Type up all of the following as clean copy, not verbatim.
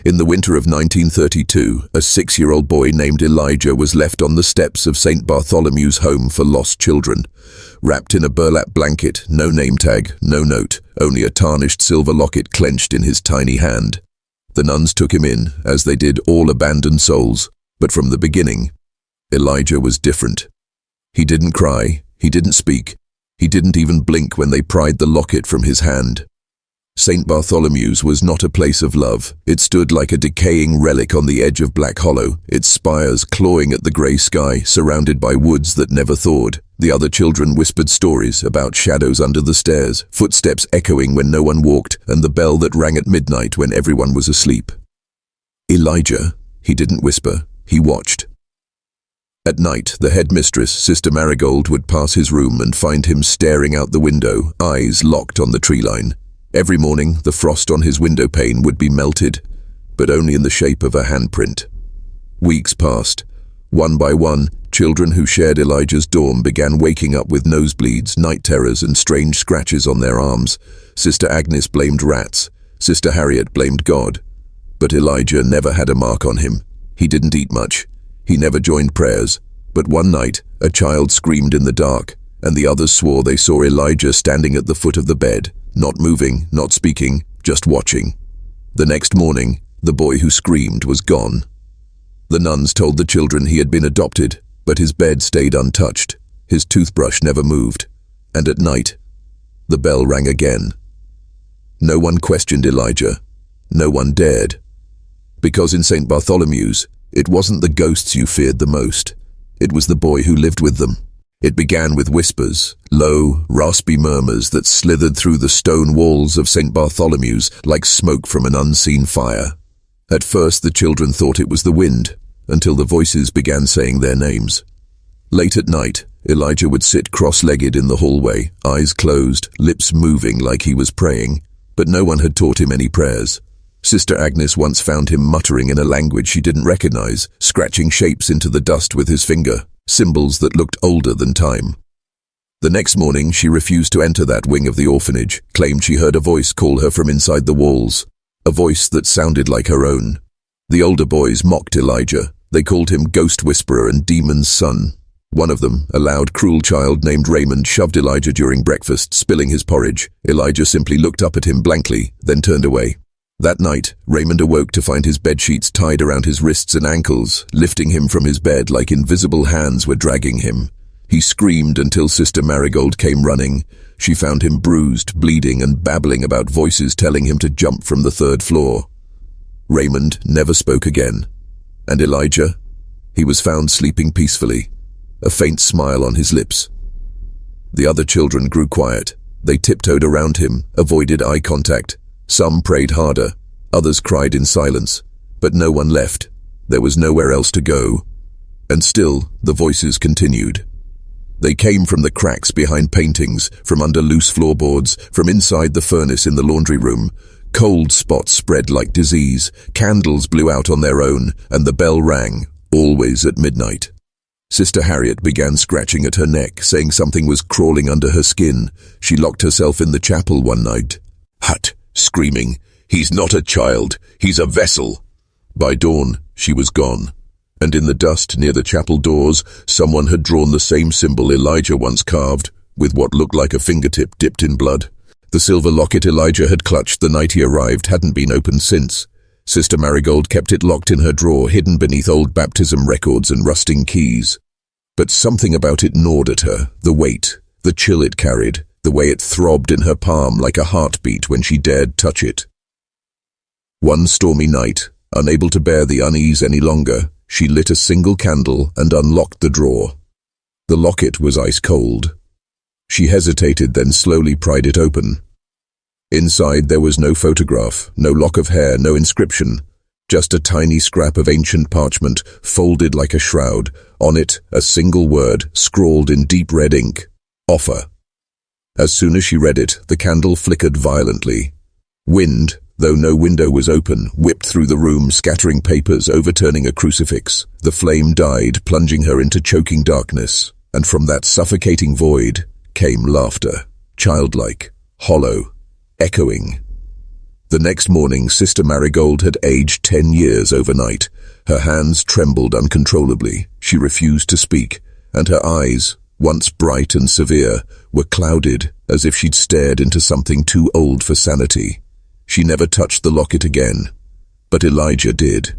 In the winter of 1932, a 6-year-old boy named Elijah was left on the steps of St. Bartholomew's home for lost children. Wrapped in a burlap blanket, no name tag, no note, only a tarnished silver locket clenched in his tiny hand. The nuns took him in, as they did all abandoned souls, but from the beginning, Elijah was different. He didn't cry, he didn't speak, he didn't even blink when they pried the locket from his hand. St. Bartholomew's was not a place of love. It stood like a decaying relic on the edge of Black Hollow, its spires clawing at the grey sky, surrounded by woods that never thawed. The other children whispered stories about shadows under the stairs, footsteps echoing when no one walked, and the bell that rang at midnight when everyone was asleep. Elijah, he didn't whisper, he watched. At night, the headmistress, Sister Marigold, would pass his room and find him staring out the window, eyes locked on the tree line. Every morning, the frost on his window pane would be melted, but only in the shape of a handprint. Weeks passed. One by one, children who shared Elijah's dorm began waking up with nosebleeds, night terrors, and strange scratches on their arms. Sister Agnes blamed rats. Sister Harriet blamed God. But Elijah never had a mark on him. He didn't eat much. He never joined prayers. But one night, a child screamed in the dark, and the others swore they saw Elijah standing at the foot of the bed, not moving, not speaking, just watching. The next morning, the boy who screamed was gone. The nuns told the children he had been adopted, but his bed stayed untouched. His toothbrush never moved. And at night, the bell rang again. No one questioned Elijah. No one dared. Because in St. Bartholomew's, it wasn't the ghosts you feared the most. It was the boy who lived with them. It began with whispers, low, raspy murmurs that slithered through the stone walls of St. Bartholomew's like smoke from an unseen fire. At first the children thought it was the wind, until the voices began saying their names. Late at night, Elijah would sit cross-legged in the hallway, eyes closed, lips moving like he was praying, but no one had taught him any prayers. Sister Agnes once found him muttering in a language she didn't recognize, scratching shapes into the dust with his finger, symbols that looked older than time. The next morning, she refused to enter that wing of the orphanage, claimed she heard a voice call her from inside the walls, a voice that sounded like her own. The older boys mocked Elijah. They called him Ghost Whisperer and Demon's Son. One of them, a loud, cruel child named Raymond, shoved Elijah during breakfast, spilling his porridge. Elijah simply looked up at him blankly, then turned away. That night, Raymond awoke to find his bedsheets tied around his wrists and ankles, lifting him from his bed like invisible hands were dragging him. He screamed until Sister Marigold came running. She found him bruised, bleeding, and babbling about voices telling him to jump from the 3rd floor. Raymond never spoke again. And Elijah? He was found sleeping peacefully, a faint smile on his lips. The other children grew quiet. They tiptoed around him, avoided eye contact. Some prayed harder, others cried in silence, but no one left. There was nowhere else to go. And still, the voices continued. They came from the cracks behind paintings, from under loose floorboards, from inside the furnace in the laundry room. Cold spots spread like disease, candles blew out on their own, and the bell rang, always at midnight. Sister Harriet began scratching at her neck, saying something was crawling under her skin. She locked herself in the chapel one night. "Hut!" screaming, "He's not a child, he's a vessel." By dawn, she was gone, and in the dust near the chapel doors, someone had drawn the same symbol Elijah once carved, with what looked like a fingertip dipped in blood. The silver locket Elijah had clutched the night he arrived hadn't been opened since. Sister Marigold kept it locked in her drawer, hidden beneath old baptism records and rusting keys. But something about it gnawed at her, the weight, the chill it carried, the way it throbbed in her palm like a heartbeat when she dared touch it. One stormy night, unable to bear the unease any longer, she lit a single candle and unlocked the drawer. The locket was ice cold. She hesitated, then slowly pried it open. Inside there was no photograph, no lock of hair, no inscription, just a tiny scrap of ancient parchment, folded like a shroud. On it, a single word, scrawled in deep red ink: offer. As soon as she read it, the candle flickered violently. Wind, though no window was open, whipped through the room, scattering papers, overturning a crucifix. The flame died, plunging her into choking darkness, and from that suffocating void came laughter, childlike, hollow, echoing. The next morning, Sister Marigold had aged 10 years overnight. Her hands trembled uncontrollably. She refused to speak, and her eyes, once bright and severe, were clouded as if she'd stared into something too old for sanity. She never touched the locket again, but Elijah did.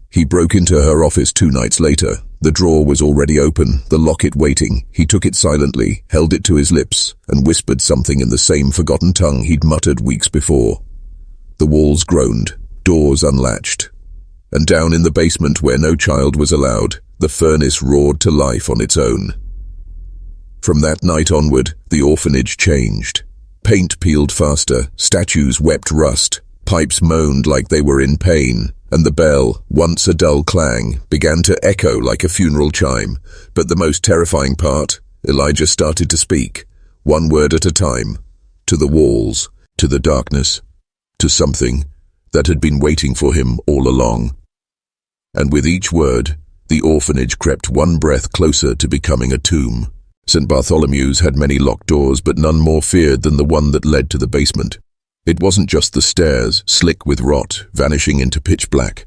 He broke into her office 2 nights later. The drawer was already open, the locket waiting. He took it silently, held it to his lips, and whispered something in the same forgotten tongue he'd muttered weeks before. The walls groaned, doors unlatched, and down in the basement where no child was allowed, the furnace roared to life on its own. From that night onward, the orphanage changed. Paint peeled faster, statues wept rust, pipes moaned like they were in pain, and the bell, once a dull clang, began to echo like a funeral chime. But the most terrifying part, Elijah started to speak, one word at a time, to the walls, to the darkness, to something that had been waiting for him all along. And with each word, the orphanage crept one breath closer to becoming a tomb. St. Bartholomew's had many locked doors, but none more feared than the one that led to the basement. It wasn't just the stairs, slick with rot, vanishing into pitch black,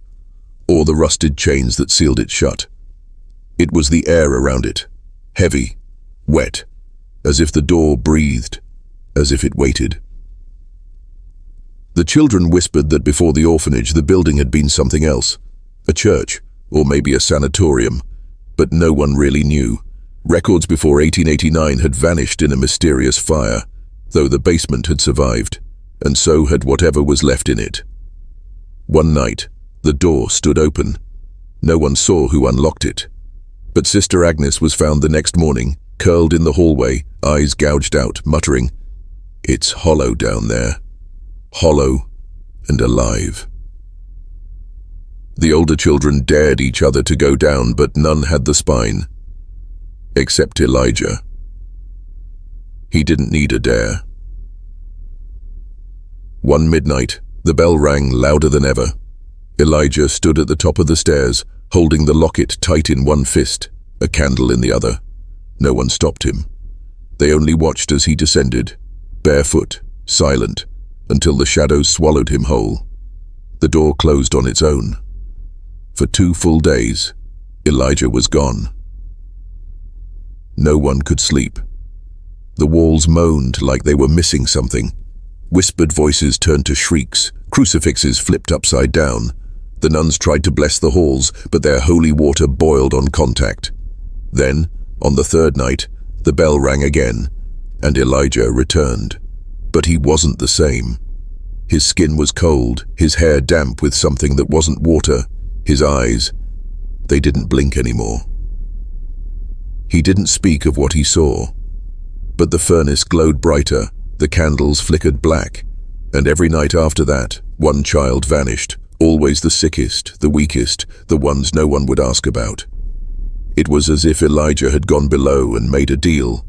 or the rusted chains that sealed it shut. It was the air around it, heavy, wet, as if the door breathed, as if it waited. The children whispered that before the orphanage the building had been something else, a church, or maybe a sanatorium, but no one really knew. Records before 1889 had vanished in a mysterious fire, though the basement had survived, and so had whatever was left in it. One night, the door stood open. No one saw who unlocked it, but Sister Agnes was found the next morning, curled in the hallway, eyes gouged out, muttering, "It's hollow down there. Hollow and alive." The older children dared each other to go down, but none had the spine. Except Elijah. He didn't need a dare. One midnight, the bell rang louder than ever. Elijah stood at the top of the stairs, holding the locket tight in one fist, a candle in the other. No one stopped him. They only watched as he descended, barefoot, silent, until the shadows swallowed him whole. The door closed on its own. For 2 full days, Elijah was gone. No one could sleep. The walls moaned like they were missing something. Whispered voices turned to shrieks, crucifixes flipped upside down. The nuns tried to bless the halls, but their holy water boiled on contact. Then, on the 3rd night, the bell rang again, and Elijah returned. But he wasn't the same. His skin was cold, his hair damp with something that wasn't water. His eyes, they didn't blink anymore. He didn't speak of what he saw, but the furnace glowed brighter, the candles flickered black, and every night after that, one child vanished, always the sickest, the weakest, the ones no one would ask about. It was as if Elijah had gone below and made a deal,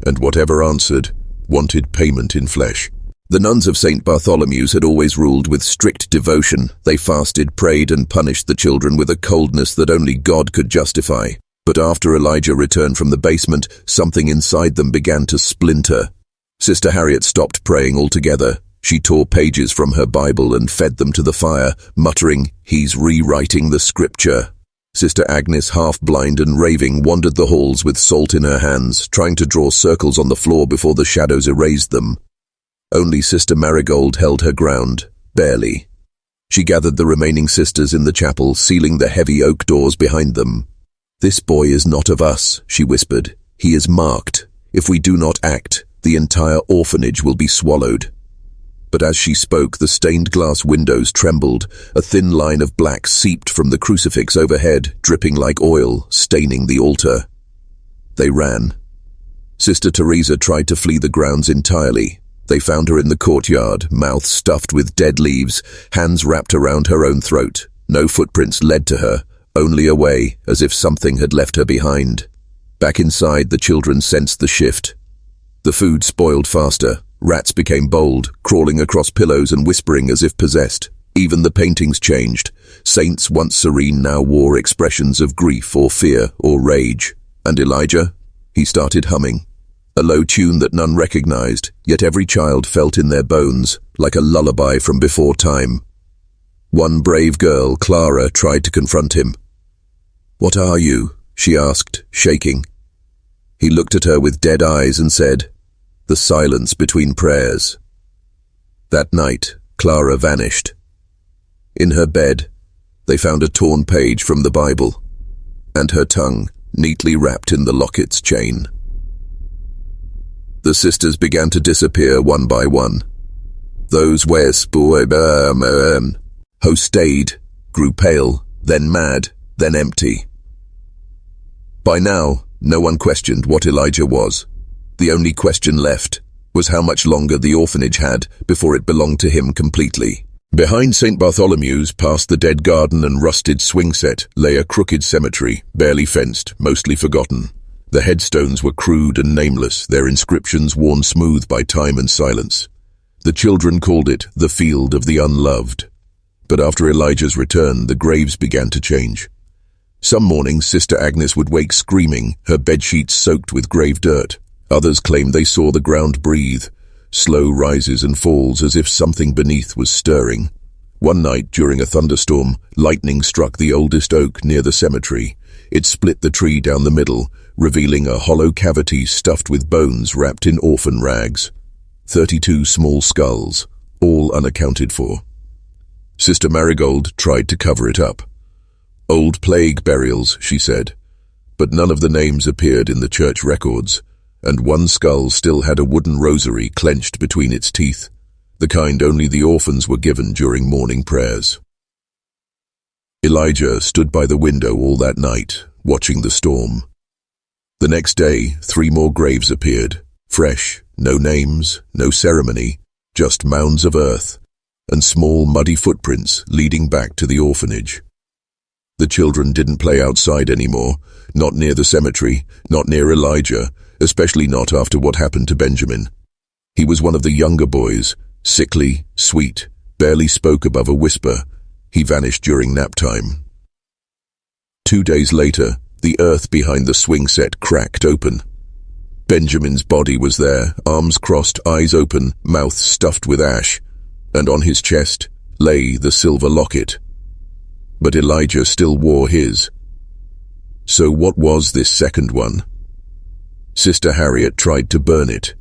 and whatever answered wanted payment in flesh. The nuns of St. Bartholomew's had always ruled with strict devotion. They fasted, prayed, and punished the children with a coldness that only God could justify. But after Elijah returned from the basement, something inside them began to splinter. Sister Harriet stopped praying altogether. She tore pages from her Bible and fed them to the fire, muttering, "He's rewriting the scripture." Sister Agnes, half-blind and raving, wandered the halls with salt in her hands, trying to draw circles on the floor before the shadows erased them. Only Sister Marigold held her ground, barely. She gathered the remaining sisters in the chapel, sealing the heavy oak doors behind them. "This boy is not of us," she whispered. "He is marked. If we do not act, the entire orphanage will be swallowed." But as she spoke, the stained glass windows trembled. A thin line of black seeped from the crucifix overhead, dripping like oil, staining the altar. They ran. Sister Teresa tried to flee the grounds entirely. They found her in the courtyard, mouth stuffed with dead leaves, hands wrapped around her own throat. No footprints led to her, only away, as if something had left her behind. Back inside, the children sensed the shift. The food spoiled faster. Rats became bold, crawling across pillows and whispering as if possessed. Even the paintings changed. Saints once serene now wore expressions of grief or fear or rage. And Elijah? He started humming. a low tune that none recognized, yet every child felt in their bones, like a lullaby from before time. One brave girl, Clara, tried to confront him. "What are you?" she asked, shaking. He looked at her with dead eyes and said, "The silence between prayers." That night, Clara vanished. In her bed, they found a torn page from the Bible, and her tongue neatly wrapped in the Locket's chain. The sisters began to disappear one by one. Those who stayed, grew pale, then mad, then empty. By now, no one questioned what Elijah was. The only question left was how much longer the orphanage had before it belonged to him completely. Behind St. Bartholomew's, past the dead garden and rusted swing set, lay a crooked cemetery, barely fenced, mostly forgotten. The headstones were crude and nameless, their inscriptions worn smooth by time and silence. The children called it the Field of the Unloved. But after Elijah's return, the graves began to change. Some mornings, Sister Agnes would wake screaming, her bedsheets soaked with grave dirt. Others claimed they saw the ground breathe, slow rises and falls as if something beneath was stirring. One night, during a thunderstorm, lightning struck the oldest oak near the cemetery. It split the tree down the middle, revealing a hollow cavity stuffed with bones wrapped in orphan rags. 32 small skulls, all unaccounted for. Sister Marigold tried to cover it up. "Old plague burials," she said, but none of the names appeared in the church records, and one skull still had a wooden rosary clenched between its teeth, the kind only the orphans were given during morning prayers. Elijah stood by the window all that night, watching the storm. The next day, 3 more graves appeared, fresh, no names, no ceremony, just mounds of earth, and small muddy footprints leading back to the orphanage. The children didn't play outside anymore, not near the cemetery, not near Elijah, especially not after what happened to Benjamin. He was one of the younger boys, sickly, sweet, barely spoke above a whisper. He vanished during nap time. 2 days later, the earth behind the swing set cracked open. Benjamin's body was there, arms crossed, eyes open, mouth stuffed with ash, and on his chest lay the silver locket. But Elijah still wore his. So what was this second one? Sister Harriet tried to burn it.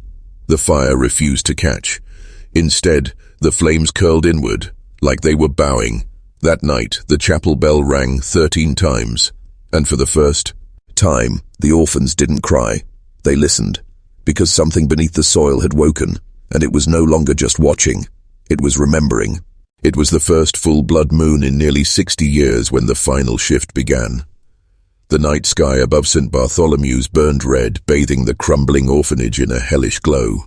The fire refused to catch. Instead, the flames curled inward, like they were bowing. That night, the chapel bell rang 13 times, and for the first time, the orphans didn't cry. They listened, because something beneath the soil had woken, and it was no longer just watching, it was remembering. It was the first full blood moon in nearly 60 years when the final shift began. The night sky above St. Bartholomew's burned red, bathing the crumbling orphanage in a hellish glow.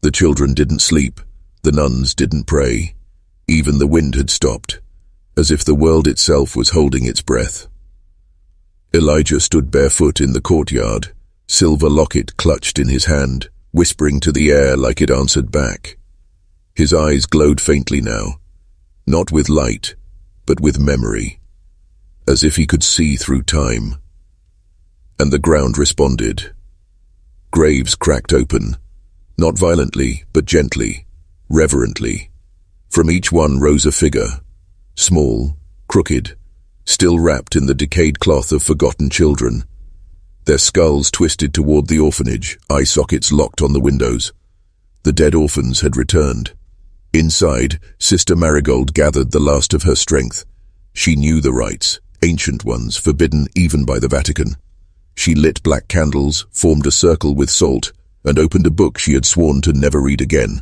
The children didn't sleep, the nuns didn't pray. Even the wind had stopped, as if the world itself was holding its breath. Elijah stood barefoot in the courtyard, silver locket clutched in his hand, whispering to the air like it answered back. His eyes glowed faintly now, not with light, but with memory, as if he could see through time. And the ground responded. Graves cracked open, not violently, but gently, reverently. From each one rose a figure, small, crooked, still wrapped in the decayed cloth of forgotten children. Their skulls twisted toward the orphanage, eye sockets locked on the windows. The dead orphans had returned. Inside, Sister Marigold gathered the last of her strength. She knew the rites, ancient ones, forbidden even by the Vatican. She lit black candles, formed a circle with salt, and opened a book she had sworn to never read again.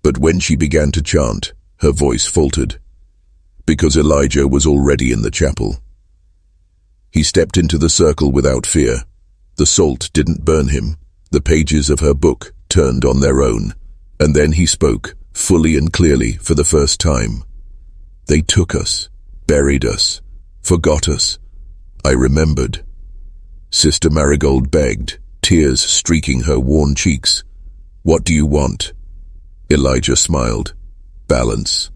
But when she began to chant, her voice faltered, because Elijah was already in the chapel. He stepped into the circle without fear. The salt didn't burn him. The pages of her book turned on their own. And then he spoke, fully and clearly, for the first time. They took us, buried us, forgot us. I remembered. Sister Marigold begged, tears streaking her worn cheeks. What do you want? Elijah smiled. Balance.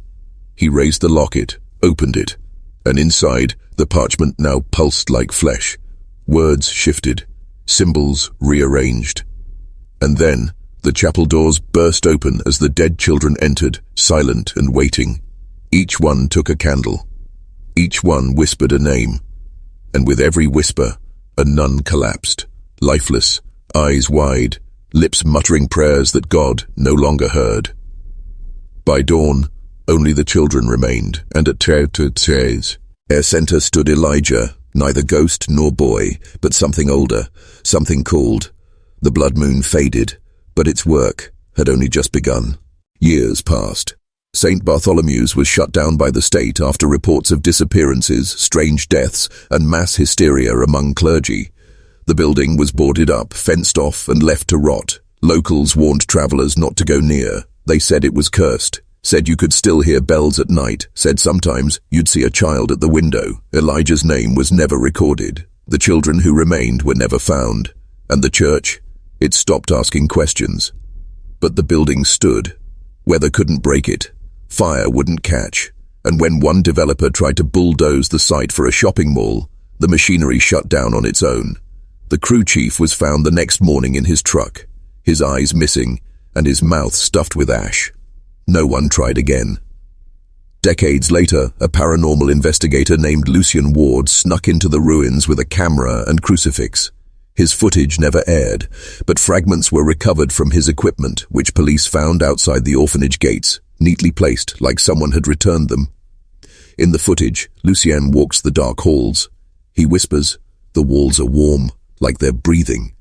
He raised the locket, opened it, and inside, the parchment now pulsed like flesh. Words shifted, symbols rearranged, And then, the chapel doors burst open as the dead children entered, silent and waiting. Each one took a candle. Each one whispered a name. And with every whisper, a nun collapsed, lifeless, eyes wide, lips muttering prayers that God no longer heard. By dawn, only the children remained, and at Triplets' center stood Elijah, neither ghost nor boy, but something older, something called. The blood moon faded, but its work had only just begun. Years passed. St. Bartholomew's was shut down by the state after reports of disappearances, strange deaths, and mass hysteria among clergy. The building was boarded up, fenced off, and left to rot. Locals warned travelers not to go near. They said it was cursed, said you could still hear bells at night, said sometimes you'd see a child at the window. Elijah's name was never recorded. The children who remained were never found. And the church? It stopped asking questions. But the building stood. Weather couldn't break it. Fire wouldn't catch. And when one developer tried to bulldoze the site for a shopping mall, the machinery shut down on its own. The crew chief was found the next morning in his truck, his eyes missing and his mouth stuffed with ash. No one tried again. Decades later, a paranormal investigator named Lucian Ward snuck into the ruins with a camera and crucifix. His footage never aired, but fragments were recovered from his equipment, which police found outside the orphanage gates, neatly placed like someone had returned them. In the footage, Lucien walks the dark halls. He whispers, "The walls are warm, like they're breathing."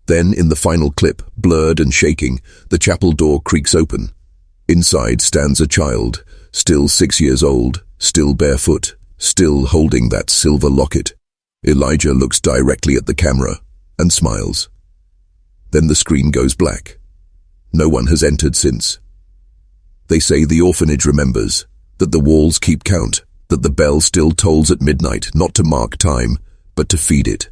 Then, in the final clip, blurred and shaking, the chapel door creaks open. Inside stands a child, still 6 years old, still barefoot, still holding that silver locket. Elijah looks directly at the camera and smiles. Then the screen goes black. No one has entered since. They say the orphanage remembers, that the walls keep count, that the bell still tolls at midnight, not to mark time, but to feed it.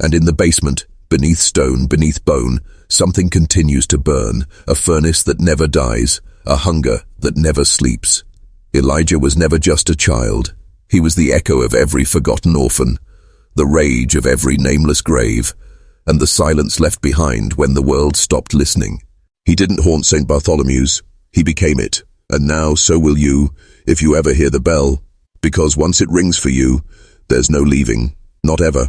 And in the basement, beneath stone, beneath bone, something continues to burn, a furnace that never dies, a hunger that never sleeps. Elijah was never just a child. He was the echo of every forgotten orphan, the rage of every nameless grave, and the silence left behind when the world stopped listening. He didn't haunt St. Bartholomew's. He became it. And now so will you, if you ever hear the bell, because once it rings for you, there's no leaving, not ever.